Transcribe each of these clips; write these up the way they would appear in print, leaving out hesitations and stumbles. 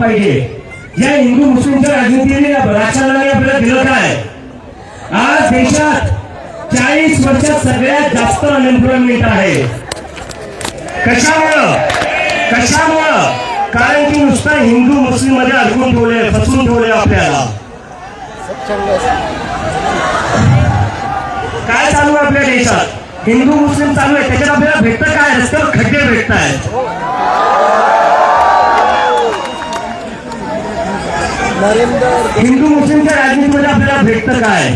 पाहिजे. या हिंदू मुस्लिमच्या राजनीतीने राजकारणाने आपल्याला दिलं काय? आज देशात 40 वर्षात सगळ्यात जास्त अनएम्प्लॉयमेंट आहे. कशामुळं? कारण की नुसतं हिंदू मुस्लिम मध्ये अडकून ठेवले, फसवून ठेवले आपल्याला. काय चालू आहे आपल्या देशात? हिंदू मुस्लिम चालू आहे, त्याच्यात आपल्याला भेटतं काय? रस्त्यावर खड्डे भेटत आहेत. हिंदू मुस्लिमच्या राजनीतीमध्ये आपल्याला भेटतं काय?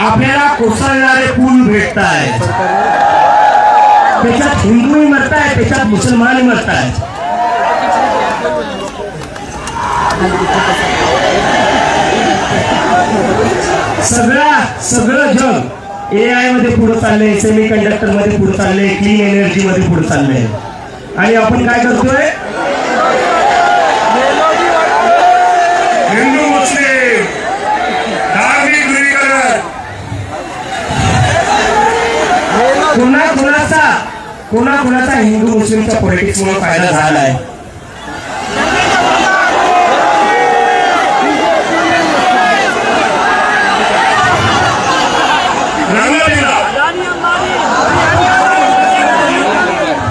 आपल्याला कोसळणारे पूल भेटत आहेत. त्याच्यात हिंदूही मरतायत, त्याच्यात मुसलमानही मरतायत. सगळं जग AI मध्ये पुढे चाललंय, सेमी कंडक्टर मध्ये पुढे चाललंय, क्लीन एनर्जी मध्ये पुढे चाललंय. आणि आपण काय करतोय? हिंदू मुस्लिम धार्मिक ध्रुवीकरण. कोणाचा हिंदू मुस्लिमच्या पॉलिटिक्स मुळे फायदा झालाय?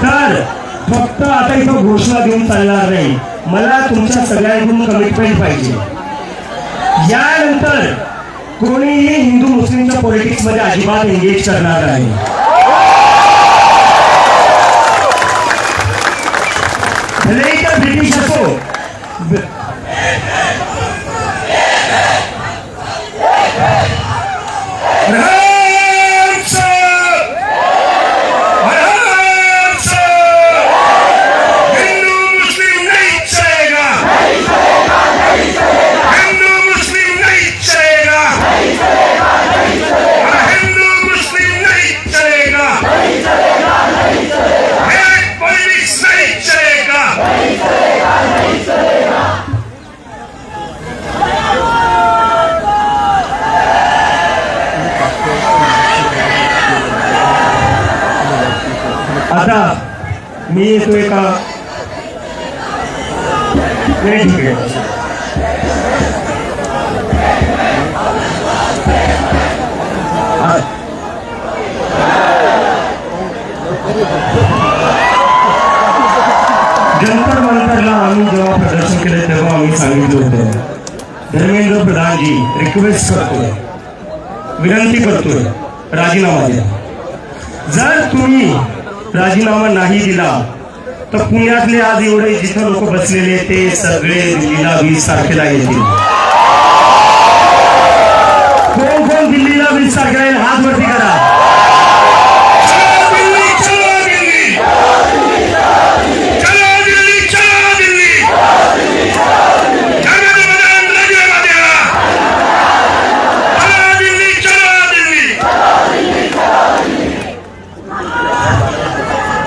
तर फक्त आता इथं घोषणा देऊन चालणार नाही. मला तुमच्या सगळ्यांकडून कमिटमेंट पाहिजे. यानंतर कोणीही हिंदू मुस्लिमच्या पॉलिटिक्स मध्ये अजिबात एंगेज करणार नाही. भले तर ब्रिटिश असो, आता मी येतोय का? नाही, ठीक आहे. जंतर मंतरला आम्ही जेव्हा प्रदर्शन केलं तेव्हा आम्ही सांगितलं होतं, धर्मेंद्र प्रधानजी रिक्वेस्ट करतोय, विनंती करतोय, राजीनामा द्या. जर तुम्ही राजीनामा नाही दिला तर पुण्यातले आज एवढे जिथं लोक बसलेले ते सगळे दिल्लीला 20 तारखेला येतील. कोण दिल्लीला 20 तारखेला येईल? हात वरती करा.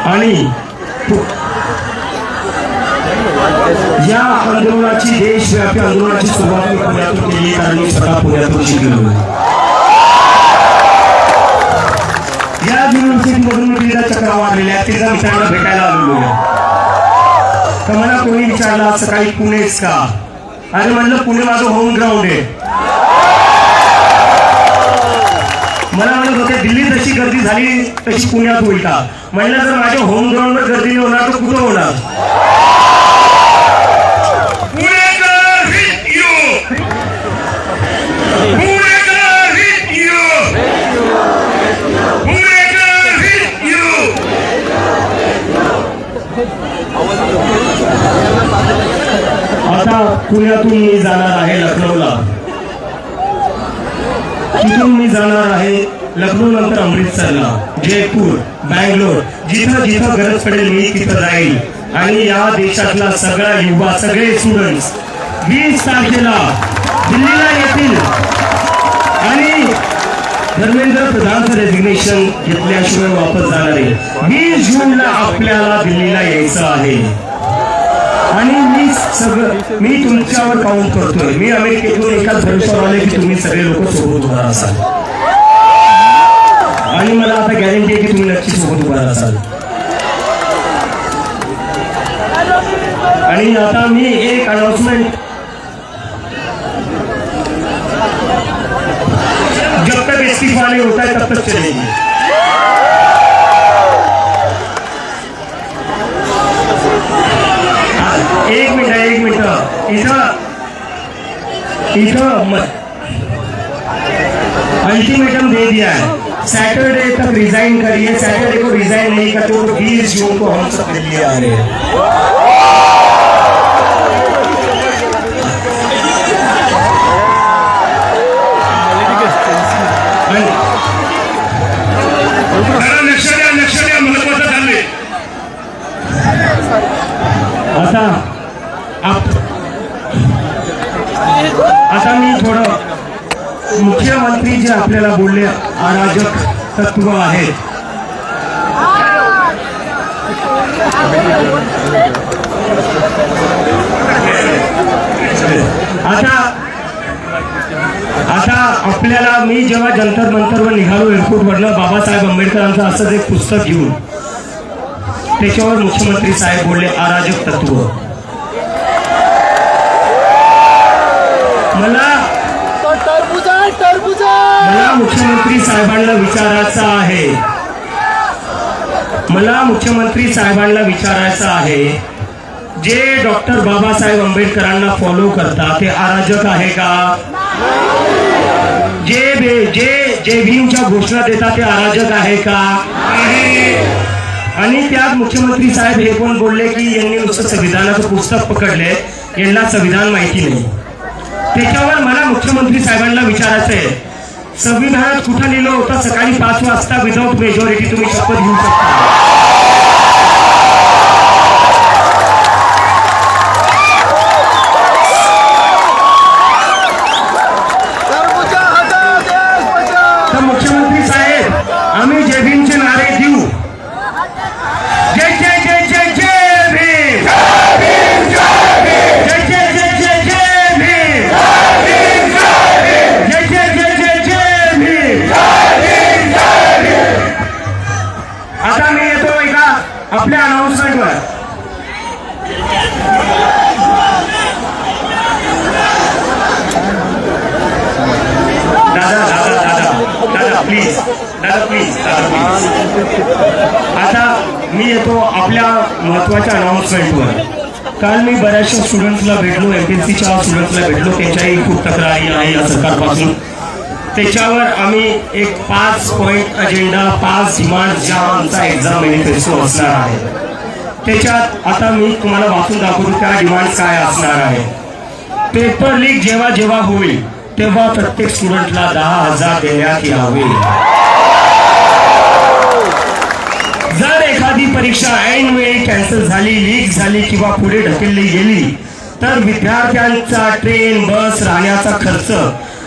आणि या आंदोलनाची, देशव्यापी आंदोलनाची सुरुवात मी पुण्यातून केली, कारण मी स्वतः पुण्यातून शिकलो. या युनिव्हर्सिटीमधून मी तिला चक्रा मारलेल्या, तिला मित्रांना भेटायला आलेलो. तर मला कोणी विचारला सकाळी पुणेच का? अरे म्हणलं पुणे माझं होम ग्राउंड आहे. मला म्हणत होते दिल्ली जशी गर्दी झाली तशी पुण्यात होईल का? म्हणलं जर माझ्या होम ग्राउंडवर गर्दी नाही होणार तर कुठं होणार? आता पुण्यातून मी जाणार आहे लखनौला, तिथून मी जाणार आहे लखनौ नंतर अमृतसरला, जयपूर, बँगलोर, जिथं जिथं गरज पडेल मी तिथं जाईल. आणि या देशातला सगळा युवा, सगळे स्टुडंट्स 20 तारखेला दिल्लीला येतील. आणि धर्मेंद्र प्रधानचं रेजिग्नेशन घेतल्याशिवाय वापस जाणार आहे. 20 जूनला आपल्याला दिल्लीला यायचं आहे. आणि मी तुमच्यावर काउंट करतोय. मी अमेरिकेतून एकाच भरोशावर आले की तुम्ही सगळे लोक सोबत उभा असाल. आणि मला आता गॅरंटी आहे की तुम्ही नक्की सोबत उभा असाल. आणि आणि आता मी एक अनाउंसमेंट, जब तक इस्तीफा नहीं होता है तब तक चलेगी. एक मिनिट इथं अल्टीमेटम दे दिया है, सैटरडे तक रिजाइन करिए. सैटरडे को रिजाइन नहीं करते तो 20 जून को हम सब दिल्ली आ रहे हैं. जरा लक्ष द्या महत्वाचं झालंय. आता मी थोडं मुख्यमंत्री जे आपल्याला बोलले अराजक तत्व आहेत, आता आपल्याला मी जेव्हा जंतर मंतरवर निघालो एअरपोर्टवरनं बाबासाहेब आंबेडकरांचं असंच एक पुस्तक घेऊन, त्याच्यावर मुख्यमंत्री साहेब बोलले अराजक तत्व. मला मुख्यमंत्री साहेबांना विचारायचं आहे, जे डॉक्टर बाबासाहेब आंबेडकरांना फॉलो करतात ते अराजक आहे का? जे भीमच्या घोषणा देतात ते अराजक आहे का? आणि त्यात मुख्यमंत्री साहेब हे पण बोलले की यांनी नुसतं संविधानाचं पुस्तक पकडले, यांना संविधान माहिती नाही. त्याच्यावर मला मुख्यमंत्री साहेबांना विचारायचं आहे, संविधानात कुठं लिहिलं होतं सकाळी 5 वाजता विदाउट मेजॉरिटी तुम्ही शपथ घेऊ शकता? तर मुख्यमंत्री साहेब, आम्ही जय भीमचे नारे देऊ. जय जय जय जय जय भीम, जय जय जय जय जय भीम, जय जय जय जय जय भीम. आता मी येतो एका आपल्या अनाउन्समेंटवर. दादा प्लीज. आता मी येतो आपल्या महत्वाच्या अनाउन्समेंटवर. काल मी बऱ्याचशा स्टुडंट्सला भेटलो, एमपीएससीच्या स्टुडंट्सला भेटलो, त्यांच्याही खूप तक्रारी आहे या सरकारपासून. त्याच्यावर आम्ही एक 5 पॉइंट अजेंडा, 5 डिमांड ज्या आमचा एक्झाम मॅनिफेस्टो असणार आहे, त्याच्यात आता मी तुम्हाला वाचून दाखवतो त्या डिमांड काय असणार आहे. पेपर लीक जेव्हा जेव्हा होईल तेव्हा प्रत्येक स्टुडंटला 10,000 देण्यात यावे. जर एखादी परीक्षा ऐन वेळी कॅन्सल झाली, लीक झाली किंवा पुढे ढकलली गेली तर विद्यार्थ्यांचा ट्रेन, बस, राहण्याचा खर्च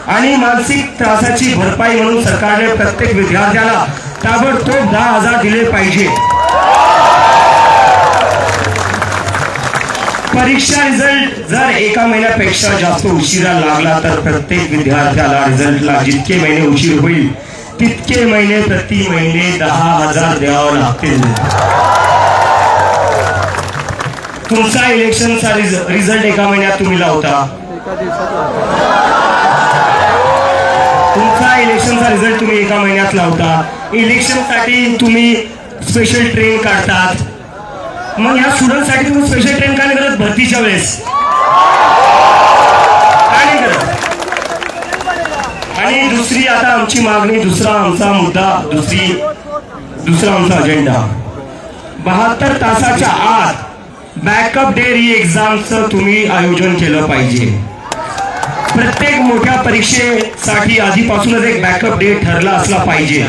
आणि मानसिक त्रासाची भरपाई म्हणून सरकारने प्रत्येक विद्यार्थ्याला ताबडतोब 10,000 दिले पाहिजे. परीक्षा रिझल्ट जर 1 महिन्यापेक्षा जास्त उशिरा लागला तर प्रत्येक विद्यार्थ्याला रिझल्टला जितके महिने उशीर होईल तितके महिने प्रति महिने 10,000 द्यावं लागतील. तुमचा इलेक्शनचा रिझल्ट 1 महिन्यात तुम्ही लावता, तुमचा इलेक्शनचा रिझल्ट तुम्ही 1 महिन्यात लावता. इलेक्शनसाठी तुम्ही स्पेशल ट्रेन काढतात. मग या स्टुडंटसाठी तुम्ही स्पेशल ट्रेन का नाही करत भरतीच्या वेळेस? का नाही करत? आणि दुसरी आता आमची मागणी, दुसरा आमचा मुद्दा, दुसरा आमचा अजेंडा, 72 तासाच्या आत बॅकअप डे री एक्झामचं तुम्ही आयोजन केलं पाहिजे. प्रत्येक मोठ्या परीक्षेसाठी आधीपासूनच एक बॅकअप डे ठरला असला पाहिजे.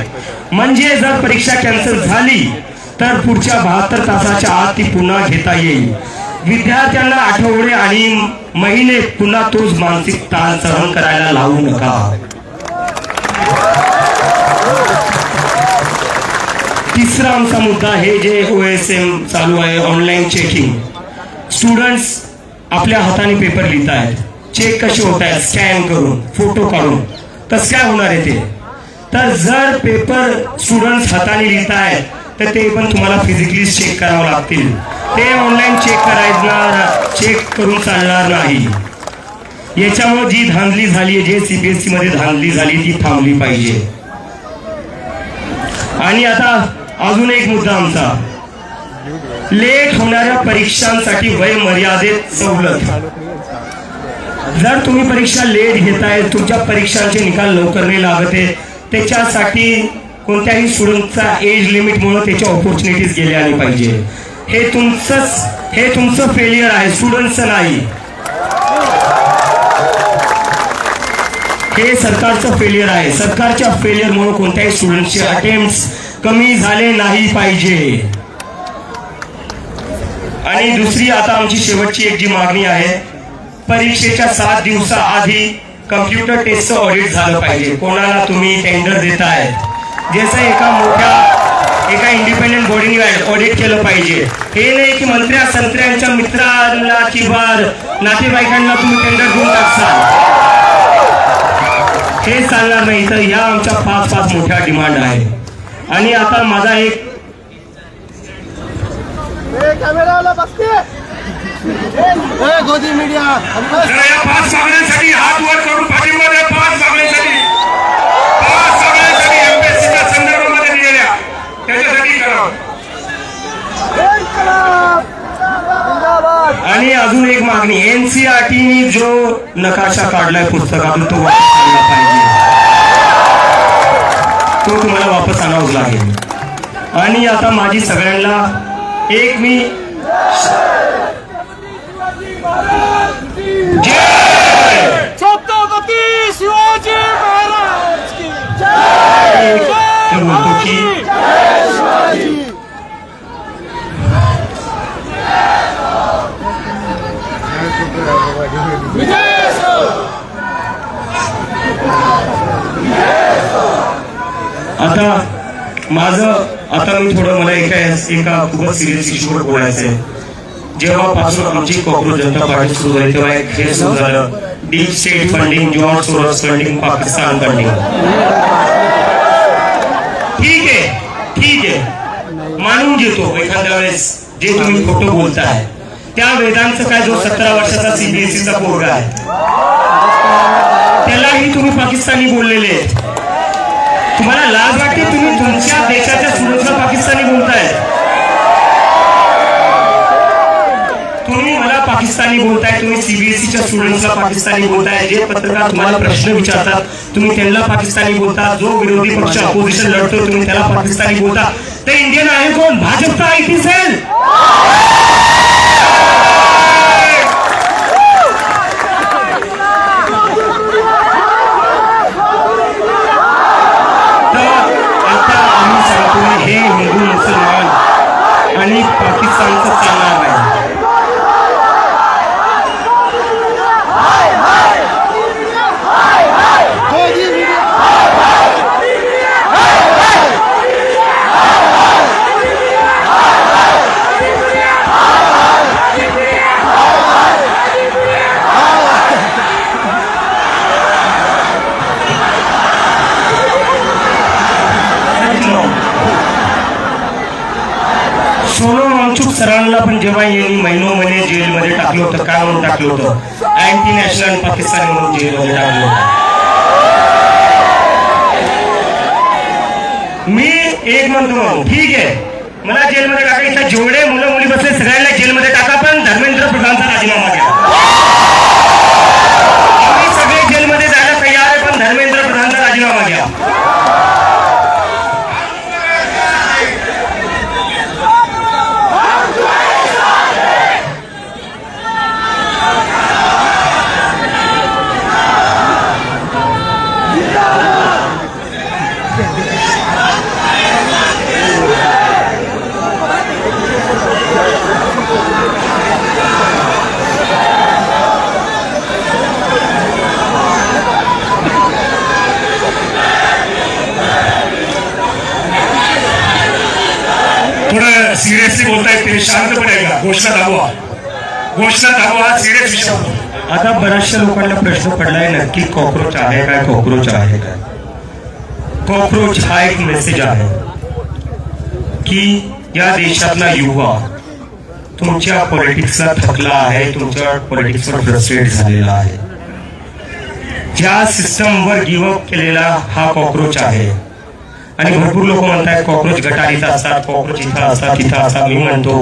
म्हणजे जर परीक्षा कॅन्सल झाली तर पुढच्या 72 तासाच्या आत ती पुन्हा घेता येईल. विद्यार्थ्यांना आठवडे आणि महिने पुन्हा तोच मानसिक ताण सहन करायला लावू नका. तिसरा आमचा मुद्दा हे जे OSM चालू आहे, ऑनलाईन चेकिंग. स्टुडंट्स आपल्या हाताने पेपर लिहित आहेत, चेक कसे होत आहेत, स्कॅन करून, फोटो काढून. कसं काय होणार आहे ते? तर जर पेपर स्टुडंट्स हाताने लिहित आहेत तर ते पण तुम्हाला फिजिकली चेक करावं लागतील. ते ऑनलाईन चेक करून चालणार नाही. याच्यामुळे जी धांदली झाली, जे सीबीएसई मध्ये धांदली झाली ती थांबली पाहिजे. आणि आता अजून एक मुद्दा आमचा, लेट होणाऱ्या परीक्षांसाठी वय मर्यादेत सवलत. जर तुम्ही परीक्षा लेट घेताय, तुमच्या परीक्षांचे निकाल लवकर नाही लागते, त्याच्यासाठी कोणत्याही स्टुडंटचा एज लिमिटमुळे त्याच्या ऑपॉर्च्युनिटीज गेल्या नाही पाहिजे. हे तुमचं फेलियर आहे, स्टुडंटचं नाही. हे सरकारचं फेलियर आहे. सरकारच्या फेलियरमुळे कोणत्याही स्टुडंटचे अटेम्प्ट्स कमी झाले नाही पाहिजे. आणि दुसरी आता आमची शेवटची एक जी मागणी आहे, परीक्षेच्या 7 दिवसाआधी कम्प्युटर टेस्टचं ऑडिट झालं पाहिजे. कोणाला तुम्ही टेंडर देताय, जसं एका इंडिपेंडेंट बॉडीने ऑडिट केलं पाहिजे. हे नाही की मंत्र्या संत्र्यांच्या मित्रांना किंवा नातेवाईकांना तुम्ही टेंडर देऊन टाकसाल, हे चालणार नाही. तर या आमच्या 5 मोठ्या डिमांड आहे. आणि आता माझा एक गोदी मीडिया जरा या 5 मागण्यांसाठी हात वर करून पाठिंबा द्या. 5 मागण्यांसाठी एमपीएससीच्या संदर्भामध्ये दिलेल्या त्याच्यासाठी करा. आणि अजून एक मागणी, एनसीईआरटीने जो नकाशा काढलाय पुस्तकातून तो वापस आणला पाहिजे. तो तुम्हाला वापस आणावाच लागेल. आणि आता माझी सगळ्यांना एक मी छत्रपती शिवाजी महाराज की जय. बोलतो की आता मी थोडं मला एका खूपच सिरियस इश्यूवर बोलायचं आहे. जेव्हापासून आमची कॉक्रोच जनता पार्टी सुरू झाली तेव्हा एक हे सुरू झालं, deep state funding, George Soros funding, Pakistan funding. ठीक आहे, मानून घेतो एखाद्या वेळेस जे तुम्ही खोटं बोलताय. त्या वेदांचं काय, जो 17 वर्षाचा सीबीएसईचा पोरगा आहे, त्यालाही तुम्ही पाकिस्तानी बोललेले आहेत. तुम्हाला लाज वाटते? तुम्ही तुमच्या देशाच्या स्टुडंट्सला पाकिस्तानी बोलताय. तुम्ही मला पाकिस्तानी बोलताय, तुम्ही सीबीएसईच्या स्टुडंट्सला पाकिस्तानी बोलताय. जे पत्रकार तुम्हाला प्रश्न विचारतात तुम्ही त्यांना पाकिस्तानी बोलता. जो विरोधी पक्ष अपोजिशन लढतो तुम्ही त्याला पाकिस्तानी बोलता. ते इंडियन आहे कोण? भाजपचा आयटी सेल. हे हिंदू मुसलमान आणि पाकिस्तानचं चालणार नाही. सोनम वांगचुक सरांना पण जेव्हा यांनी महिने जेलमध्ये टाकलं होतं, काय म्हणून टाकलं होतं? अँटी नॅशनल पाकिस्तानी म्हणून जेलमध्ये टाकलं होतं. मी एक म्हणतो, ठीक आहे, मला जेलमध्ये टाका. इथं जेवढे मुलं मुली बसले सगळ्यांना जेलमध्ये टाका, पण धर्मेंद्र प्रधानचा राजीनामा घ्या. आम्ही सगळे जेलमध्ये जायला तयार आहे, पण धर्मेंद्र प्रधानचा राजीनामा घ्या. थोडं सिरियसली बोलतायत ते, शांतपणे ऐका. घोषणा दाखवा. सिरियस विषय. आता बऱ्याचशा लोकांना प्रश्न पडलाय, नक्की कॉक्रोच आहे काय? कॉक्रोच आहे काय? कॉक्रोच हा एक मेसेज आहे की या देशातला युवा तुमच्या पॉलिटिक्सला थकला आहे, तुमच्या पॉलिटिक्सवर फ्रस्ट्रेट झालेला आहे. ज्या सिस्टमवर गिव्हअप केलेला हा कॉक्रोच आहे. आणि भरपूर लोक म्हणतात कॉक्रोच गटारीत असतात, कॉक्रोच इथं असतात तिथं असतात. मी म्हणतो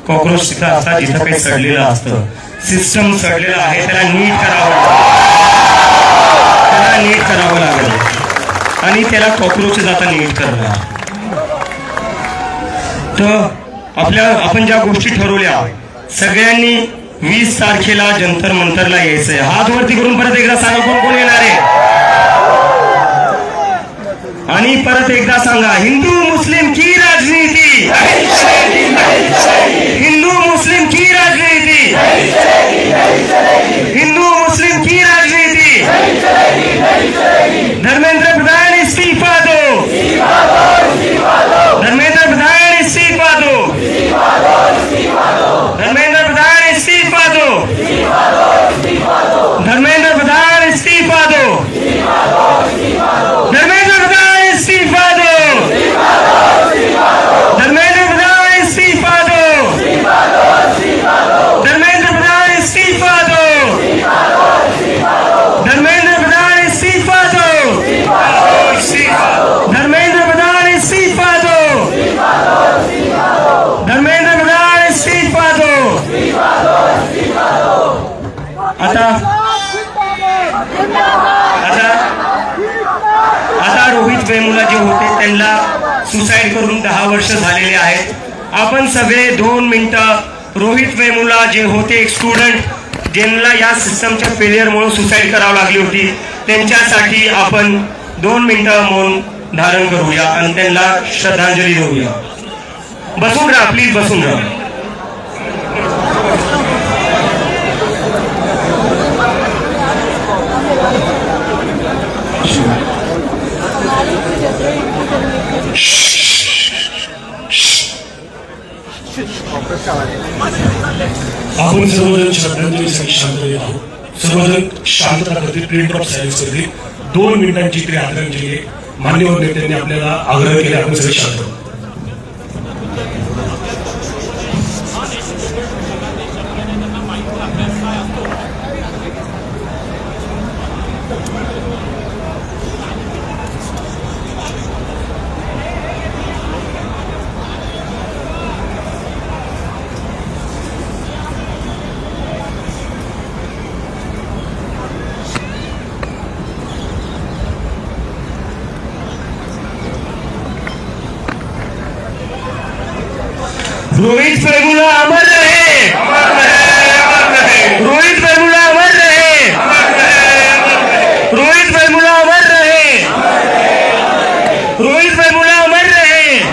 कॉक्रोच तिथं असतात जिथं काही सडलेलं असतं. सिस्टम सडलेलं आहे, त्याला नीट करावं लागेल आणि त्याला कॉक्रोचेस आता नीट करणार. तर आपण ज्या गोष्टी ठरवल्या सगळ्यांनी 20 तारखेला जंतर मंतरला यायचंय. हात वरती करून परत एकदा सांगा कोण कोण येणार आहे. आणि परत एकदा सांगा हिंदू मुस्लिम की राजनीति, हिंदू मुस्लिम की राजनीति, हिंदू मुस्लिम की राजनीति. धर्मेंद्र प्रधान इस्तीफा दो, धर्मेंद्र प्रधान इस्तीफा दो, धर्मेंद्र प्रधान इस्तीफा दो, धर्मेंद्र प्रधान इस्तीफा दो, धर्मेंद्र प्रधान इस्तीफा दो, धर्मेंद्र प्रधान इस्तीफा दो, धर्मेंद्र प्रधान इस्तीफा दो, धर्मेंद्र प्रधान इस्तीफा दो, धर्मेंद्र प्रधान इस्तीफा दो, धर्मेंद्र प्रधान इस्तीफा दो. आता रोहित वेमुला जे होते त्यांना सुसाईड करून 10 वर्ष झालेले आहेत. आपण सगळे 2 मिनिटं रोहित वेमुला जे होते एक स्टुडंट ज्यांना या सिस्टमच्या फेलियरमुळे सुसाईड करावं लागली होती त्यांच्यासाठी आपण 2 मिनिटं मौन धारण करूया आणि त्यांना श्रद्धांजली देऊया. बसून राहा प्लीज, बसून राहा. आपण सर्वजण श्रद्धांजलीसाठी शांत येत आहोत. सर्वजण शांतता करतील, प्रिंट ऑफ सायन्स करतील. 2 मिनिटांची तरी आदरांजली आहे. मान्यवर नेत्यांनी आपल्याला आग्रह केला, आपण सगळे शांत आहोत. रोहित वेमुला अमर रहे.